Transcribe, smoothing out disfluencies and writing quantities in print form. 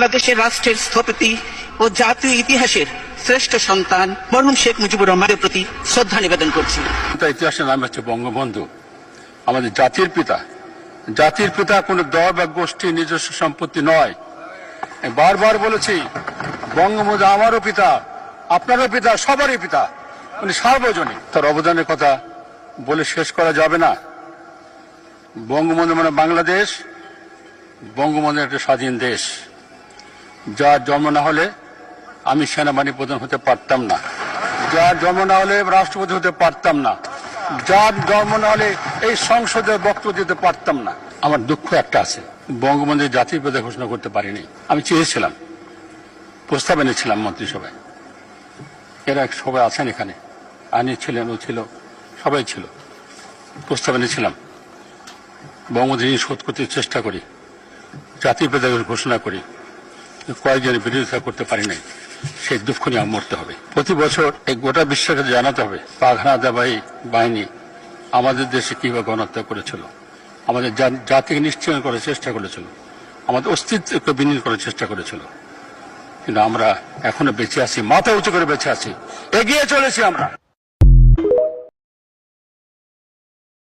বাংলাদেশের রাষ্ট্রের স্থপতি ও জাতীয় ইতিহাসের শ্রেষ্ঠ সন্তান মরহুম শেখ মুজিবুর রহমানের প্রতি শ্রদ্ধা নিবেদন করছি। ইতিহাসের নাম হচ্ছে বঙ্গবন্ধু, আমাদের জাতির পিতা। জাতির পিতা কোনো দল বা গোষ্ঠীর নিজস্ব সম্পত্তি নয়। আমি বারবার বলেছি, বঙ্গবন্ধু আমারও পিতা, আপনারও পিতা, সবারই পিতা। উনি সার্বজনীন, তার অবদানের কথা বলে শেষ করা যাবে না। বঙ্গবন্ধু মানে বাংলাদেশ, বঙ্গবন্ধু একটা স্বাধীন দেশ। যার জন্ম না হলে আমি সেনাবাহিনী প্রধান হতে পারতাম না, যার জন্ম না হলে রাষ্ট্রপতি হতে পারতাম না, যার জন্ম না হলে এই সংসদের বক্তব্য দিতে পারতাম না। আমার দুঃখ একটা আছে, বঙ্গবন্ধুর জাতির পিতা ঘোষণা করতে পারিনি। আমি চেয়েছিলাম, প্রস্তাব এনেছিলাম মন্ত্রিসভায়, এরা সবাই আছেন এখানে, আইনি ছিলেন, ও ছিল, সবাই ছিল, প্রস্তাব এনেছিলাম বঙ্গবন্ধু ঋণ শোধ করতে চেষ্টা করি, জাতির পিতা ঘোষণা করি। কয়েকজনের বিরোধিতা করতে পারি নাই, সেই দুঃখ নিয়ে মরতে হবে। প্রতি বছর এই গোটা বিশ্বকে জানাতে হবে পাক হানাদারী বাহিনী আমাদের দেশে কিভাবে গণহত্যা করেছিল, আমাদের জাতিকে নিশ্চিহ্ন করার চেষ্টা করেছিল, আমাদের অস্তিত্বকে বিলীন করার চেষ্টা করেছিল। কিন্তু আমরা এখনো বেঁচে আছি, মাথা উঁচু করে বেঁচে আছি, এগিয়ে চলেছি আমরা।